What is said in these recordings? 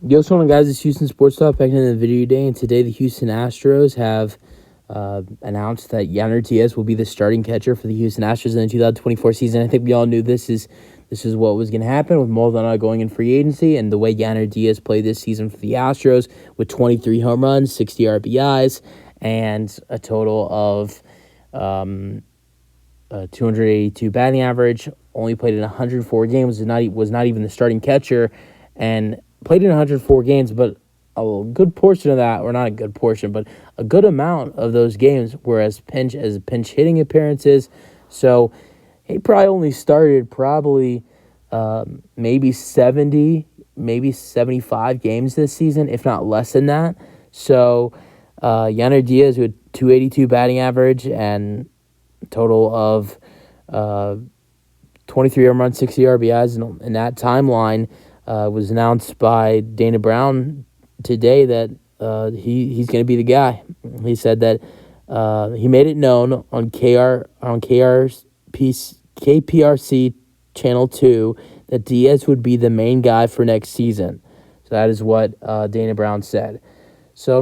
Yo, what's going on, guys? It's Houston Sports Talk back in the video today, and today the Houston Astros have announced that Yainer Diaz will be the starting catcher for the Houston Astros in the 2024 season. I think we all knew this is what was going to happen with Maldonado going in free agency, and the way Yainer Diaz played this season for the Astros with 23 home runs, 60 RBIs, and a total of 282 batting average. Only played in 104 games. Was not even the starting catcher, and played in 104 games, but a good portion of that, or not a good portion, but a good amount of those games were as pinch hitting appearances. So he probably only started maybe 70, maybe 75 games this season, if not less than that. So Yainer Diaz with 282 batting average and a total of 23 home runs, 60 RBIs in that timeline. Was announced by Dana Brown today that he's going to be the guy. He said that he made it known on KPRC Channel 2 that Diaz would be the main guy for next season. So that is what Dana Brown said. So,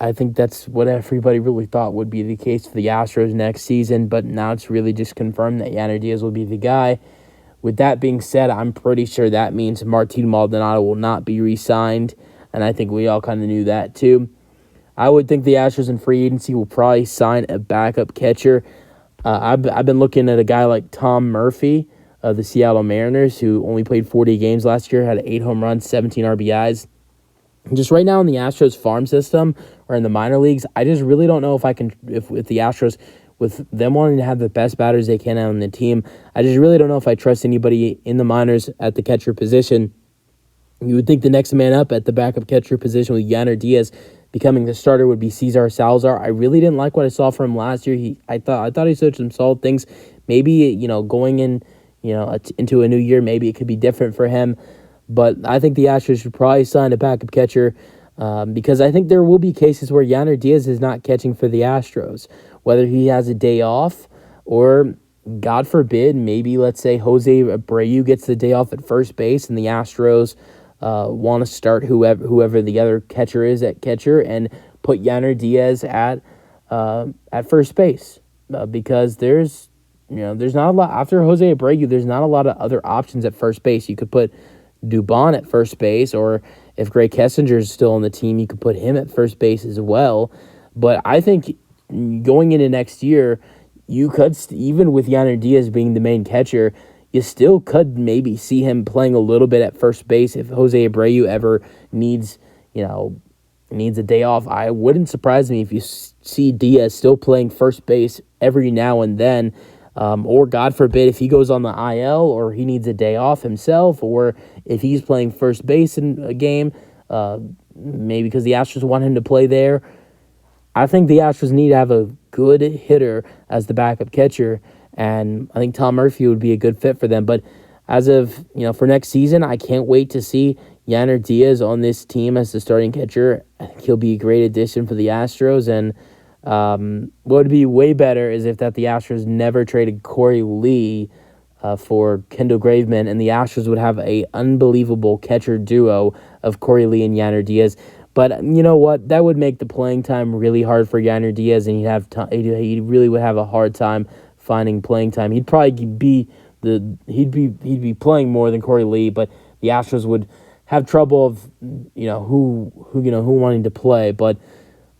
I think that's what everybody really thought would be the case for the Astros next season, but now it's really just confirmed that Yainer Diaz will be the guy. With that being said, I'm pretty sure that means Martin Maldonado will not be re-signed, and I think we all kind of knew that too. I would think the Astros in free agency will probably sign a backup catcher. I've been looking at a guy like Tom Murphy of the Seattle Mariners, who only played 40 games last year, had 8 home runs, 17 RBIs. And just right now in the Astros farm system or in the minor leagues, I just really don't know if the Astros, with them wanting to have the best batters they can on the team, I just really don't know if I trust anybody in the minors at the catcher position. You would think the next man up at the backup catcher position with Yainer Diaz becoming the starter would be Cesar Salazar. I really didn't like what I saw from him last year. I thought he showed some solid things. Maybe, going in, into a new year, maybe it could be different for him. But I think the Astros should probably sign a backup catcher because I think there will be cases where Yainer Diaz is not catching for the Astros, whether he has a day off or, God forbid, maybe let's say Jose Abreu gets the day off at first base and the Astros want to start whoever the other catcher is at catcher and put Yainer Diaz at first base because there's not a lot after Jose Abreu. There's not a lot of other options at first base. You could put Dubon at first base, or if Greg Kessinger is still on the team, you could put him at first base as well. But I think going into next year, you could, even with Yainer Diaz being the main catcher, you still could maybe see him playing a little bit at first base if Jose Abreu ever needs a day off. I wouldn't surprise me if you see Diaz still playing first base every now and then, or God forbid if he goes on the IL or he needs a day off himself, or if he's playing first base in a game, maybe because the Astros want him to play there. I think the Astros need to have a good hitter as the backup catcher, and I think Tom Murphy would be a good fit for them. But as of, for next season, I can't wait to see Yainer Diaz on this team as the starting catcher. I think he'll be a great addition for the Astros, and what would be way better is if the Astros never traded Corey Lee for Kendall Graveman, and the Astros would have a unbelievable catcher duo of Corey Lee and Yainer Diaz. But you know what? That would make the playing time really hard for Yainer Diaz, and he really would have a hard time finding playing time. He'd probably be playing more than Corey Lee, but the Astros would have trouble of who wanting to play. But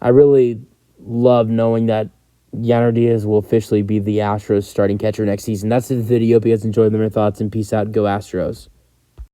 I really love knowing that Yainer Diaz will officially be the Astros starting catcher next season. That's the video. If you guys enjoyed them, your thoughts, and peace out. Go Astros.